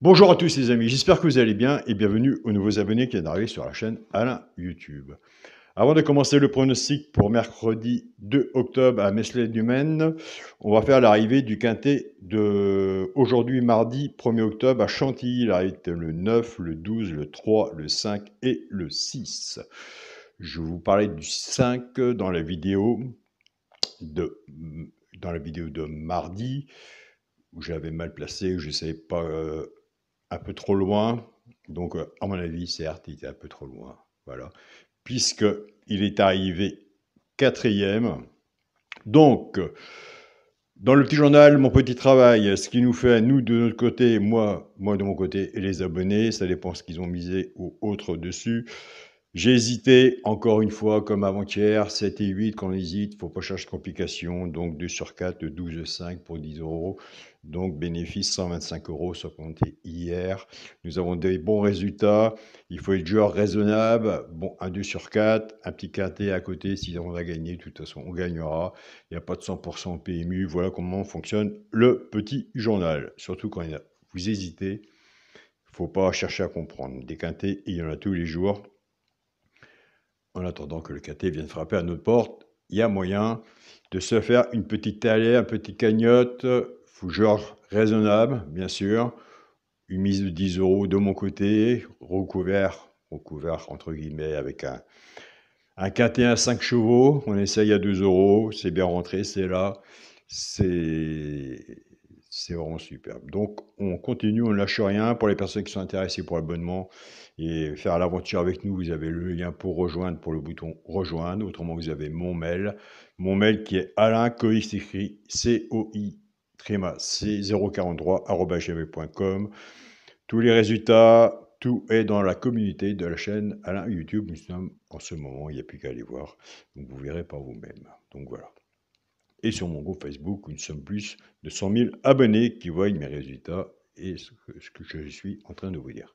Bonjour à tous les amis, j'espère que vous allez bien et bienvenue aux nouveaux abonnés qui viennent d'arriver sur la chaîne Alain YouTube. Avant de commencer le pronostic pour mercredi 2 octobre à Meslay-du-Maine, on va faire l'arrivée du quintet de aujourd'hui mardi 1er octobre à Chantilly. Il arrive le 9, le 12, le 3, le 5 et le 6. Je vais vous parler du 5 dans la vidéo de mardi où j'avais mal placé, où je ne savais pas un peu trop loin. Donc, à mon avis, certes, il était un peu trop loin. Voilà. Puisqu'il est arrivé quatrième. Donc, dans le petit journal, mon petit travail, ce qui nous fait, nous, de notre côté, moi de mon côté, et les abonnés, ça dépend ce qu'ils ont misé ou autre dessus. J'ai hésité, encore une fois, comme avant-hier, 7 et 8, quand on hésite, il ne faut pas chercher de complications. Donc 2 sur 4, 12,5 pour 10 euros. Donc bénéfice 125 euros, ça comptait hier. Nous avons des bons résultats. Il faut être joueur raisonnable. Bon, un 2 sur 4, un petit quintet à côté. Si on a gagné, de toute façon, on gagnera. Il n'y a pas de 100% PMU. Voilà comment fonctionne le petit journal. Surtout quand vous hésitez, il ne faut pas chercher à comprendre. Des quintets, il y en a tous les jours. En attendant que le quintet vienne frapper à notre porte, il y a moyen de se faire une petite taillée, un petit cagnotte, genre raisonnable, bien sûr. Une mise de 10 euros de mon côté, recouvert entre guillemets, avec un quintet à 5 chevaux. On essaye à 2 euros, c'est bien rentré, c'est là. C'est vraiment superbe. Donc, on continue, on ne lâche rien. Pour les personnes qui sont intéressées pour l'abonnement et faire l'aventure avec nous, vous avez le lien pour rejoindre, pour le bouton rejoindre. Autrement, vous avez mon mail. Mon mail qui est Alain Coix, écrit COI, tréma, c043@gmail.com. Tous les résultats, tout est dans la communauté de la chaîne Alain YouTube. Nous sommes en ce moment, il n'y a plus qu'à aller voir. Donc, vous verrez par vous-même. Donc, voilà. Et sur mon groupe Facebook, nous sommes plus de 100 000 abonnés qui voient mes résultats et ce que je suis en train de vous dire.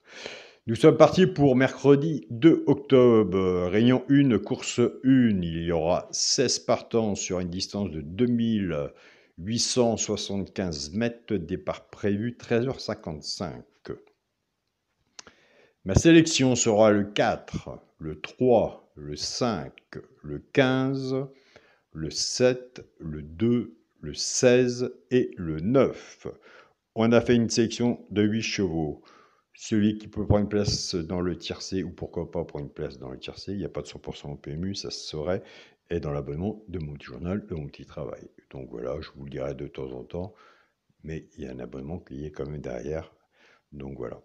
Nous sommes partis pour mercredi 2 octobre, réunion 1, course 1. Il y aura 16 partants sur une distance de 2875 mètres, départ prévu 13h55. Ma sélection sera le 4, le 3, le 5, le 15, le 7, le 2, le 16 et le 9. On a fait une sélection de 8 chevaux. Celui qui peut prendre une place dans le tiercé, ou pourquoi pas prendre une place dans le tiercé, il n'y a pas de 100% au PMU, ça se saurait, est dans l'abonnement de mon petit journal, de mon petit travail. Donc voilà, je vous le dirai de temps en temps, mais il y a un abonnement qui est quand même derrière. Donc voilà.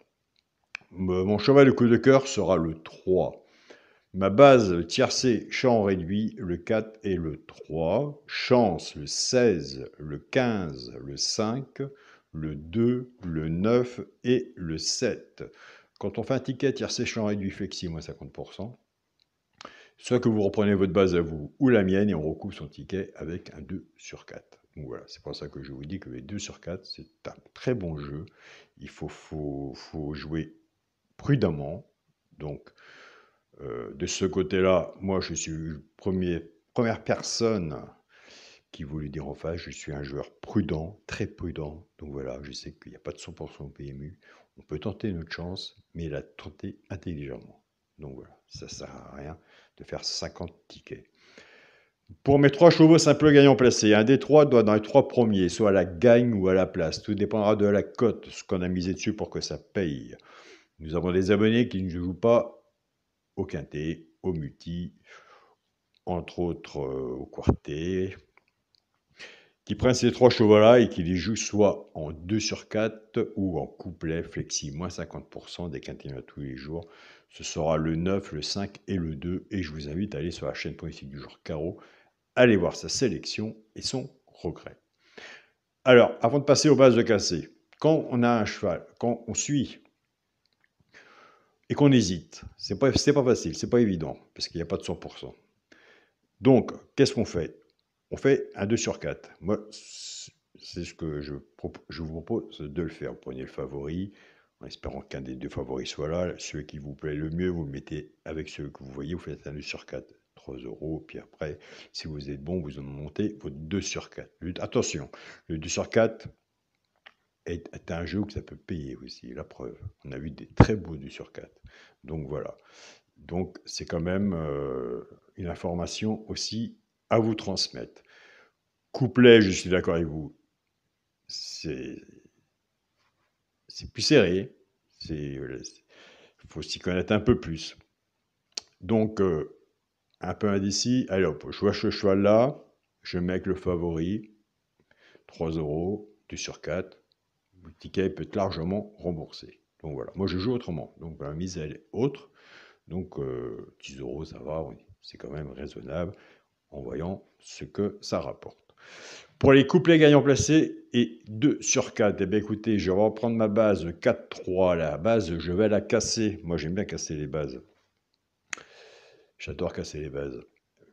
Mon cheval de coup de cœur sera le 3. Ma base tiercé champ réduit, le 4 et le 3. Chance, le 16, le 15, le 5, le 2, le 9 et le 7. Quand on fait un ticket tiercé champ réduit flexi, moins 50%, soit que vous reprenez votre base à vous ou la mienne et on recoupe son ticket avec un 2 sur 4. Donc voilà, c'est pour ça que je vous dis que les 2 sur 4, c'est un très bon jeu. Il faut jouer prudemment. Donc, de ce côté-là, moi, je suis première personne qui vous le dire en face. Je suis un joueur prudent, très prudent. Donc voilà, je sais qu'il n'y a pas de 100% PMU. On peut tenter notre chance, mais la tenter intelligemment. Donc voilà, ça ne sert à rien de faire 50 tickets. Pour mes 3 chevaux simples gagnants placés, un des 3 doit dans les 3 premiers, soit à la gagne ou à la place. Tout dépendra de la cote, ce qu'on a misé dessus pour que ça paye. Nous avons des abonnés qui ne jouent pas au quintet, au multi, entre autres au quartet, qui prennent ces 3 chevaux-là et qui les jouent soit en 2 sur 4 ou en couplet flexi, moins 50% des quintets à tous les jours. Ce sera le 9, le 5 et le 2. Et je vous invite à aller sur la chaîne politique du jour Carreau, aller voir sa sélection et son regret. Alors, avant de passer aux bases de cassé, quand on a un cheval, quand on suit et qu'on hésite, c'est pas facile, c'est pas évident, parce qu'il n'y a pas de 100%. Donc, qu'est-ce qu'on fait? On fait un 2 sur 4. Moi, c'est ce que je vous propose de le faire. Vous prenez le favori, en espérant qu'un des 2 favoris soit là. Celui qui vous plaît le mieux, vous le mettez avec ceux que vous voyez. Vous faites un 2 sur 4, 3 euros. Puis après, si vous êtes bon, vous en montez votre 2 sur 4. Attention, le 2 sur 4, est un jeu où ça peut payer aussi, la preuve. On a vu des très beaux 2 sur 4. Donc voilà. Donc c'est quand même une information aussi à vous transmettre. Couplet, je suis d'accord avec vous, c'est plus serré. Il faut s'y connaître un peu plus. Donc, un peu indécis. Allez hop, je vois ce cheval-là, je mets avec le favori, 3 €, 2 sur 4. Le ticket peut être largement remboursé. Donc voilà, moi je joue autrement. Donc la mise elle est autre. Donc 10 €, ça va, oui. C'est quand même raisonnable en voyant ce que ça rapporte. Pour les couplets gagnants placés et 2 sur 4, eh bien écoutez, je vais reprendre ma base 4-3. La base, je vais la casser. Moi j'aime bien casser les bases. J'adore casser les bases.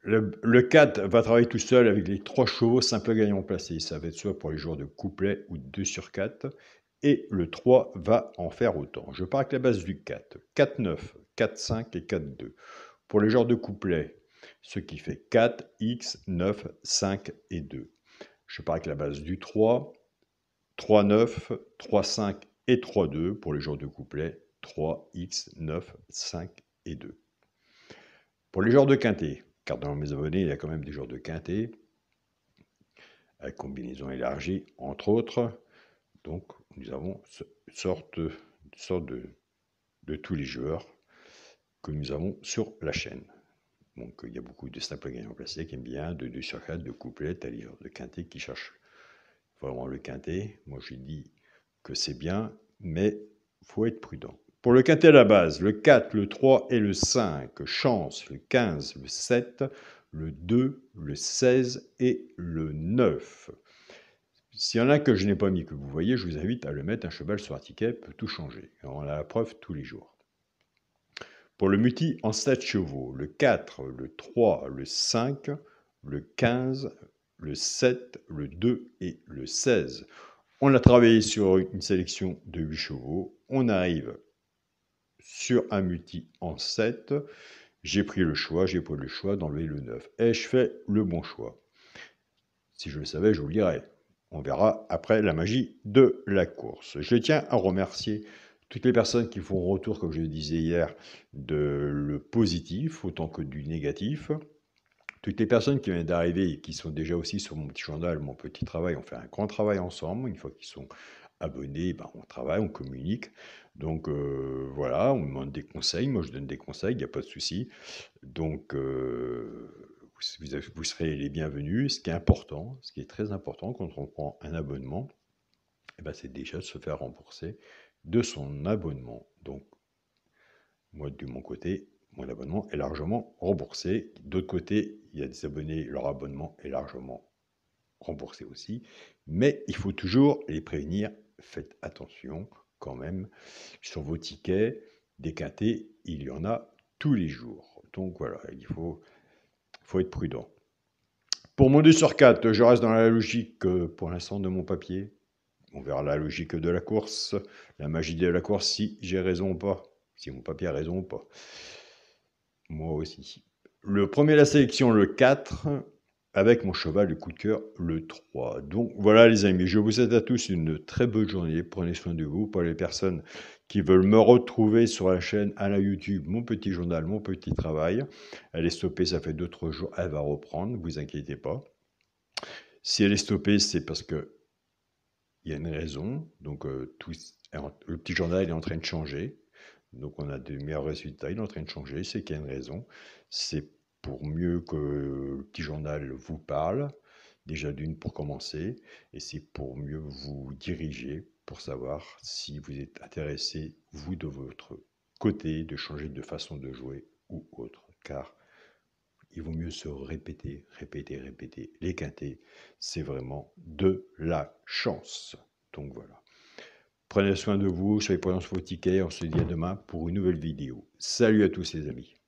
Le 4 va travailler tout seul avec les 3 chevaux simples gagnants placés. Ça va être soit pour les joueurs de couplet ou 2 sur 4. Et le 3 va en faire autant. Je pars avec la base du 4. 4-9, 4-5 et 4-2. Pour les joueurs de couplet, ce qui fait 4, X, 9, 5 et 2. Je pars avec la base du 3. 3-9, 3-5 et 3-2 pour les joueurs de couplet. 3, X, 9, 5 et 2. Pour les joueurs de quintet, car dans mes abonnés, il y a quand même des joueurs de quintet, avec combinaison élargie, entre autres. Donc, nous avons une sorte de tous les joueurs que nous avons sur la chaîne. Donc, il y a beaucoup de simples gagnants placés qui aiment bien, de 2 sur 4, de couplet, c'est-à-dire de quintet qui cherchent vraiment le quintet. Moi, je dis que c'est bien, mais il faut être prudent. Pour le quintet à la base, le 4, le 3 et le 5, chance, le 15, le 7, le 2, le 16 et le 9. S'il y en a que je n'ai pas mis, que vous voyez, je vous invite à le mettre. Un cheval sur un ticket peut tout changer. On a la preuve tous les jours. Pour le multi en 7 chevaux, le 4, le 3, le 5, le 15, le 7, le 2 et le 16. On a travaillé sur une sélection de 8 chevaux. On arrive sur un multi en 7. J'ai pris le choix d'enlever le 9. Et je fais le bon choix. Si je le savais, je vous le dirais. On verra après la magie de la course. Je tiens à remercier toutes les personnes qui font retour, comme je le disais hier, de le positif autant que du négatif. Toutes les personnes qui viennent d'arriver et qui sont déjà aussi sur mon petit journal, mon petit travail, on fait un grand travail ensemble. Une fois qu'ils sont abonnés, ben, on travaille, on communique. Donc voilà, on me demande des conseils. Moi, je donne des conseils, il n'y a pas de souci. Donc vous serez les bienvenus. Ce qui est important, ce qui est très important quand on prend un abonnement, eh ben, c'est déjà de se faire rembourser de son abonnement. Donc moi, de mon côté, mon abonnement est largement remboursé. D'autre côté, il y a des abonnés, leur abonnement est largement remboursé aussi. Mais il faut toujours les prévenir. Faites attention quand même. Sur vos tickets, des quintés, il y en a tous les jours. Donc voilà, il faut être prudent. Pour mon 2 sur 4, je reste dans la logique pour l'instant de mon papier. On verra la logique de la course, la magie de la course, si j'ai raison ou pas. Si mon papier a raison ou pas. Moi aussi. Le premier de la sélection, le 4, avec mon cheval de coup de cœur, le 3. Donc voilà les amis, je vous souhaite à tous une très bonne journée. Prenez soin de vous. Pour les personnes qui veulent me retrouver sur la chaîne à la YouTube, mon petit journal, mon petit travail. Elle est stoppée, ça fait 2-3 jours, elle va reprendre, ne vous inquiétez pas. Si elle est stoppée, c'est parce que il y a une raison. Donc le petit journal est en train de changer. Donc on a de meilleurs résultats, il est en train de changer, c'est qu'il y a une raison. C'est pour mieux que le petit journal vous parle, déjà d'une pour commencer, et c'est pour mieux vous diriger, pour savoir si vous êtes intéressé, vous de votre côté, de changer de façon de jouer ou autre. Car il vaut mieux se répéter, répéter, répéter. Les quintés, c'est vraiment de la chance. Donc voilà. Prenez soin de vous, soyez prudents sur vos tickets. On se dit à demain pour une nouvelle vidéo. Salut à tous les amis.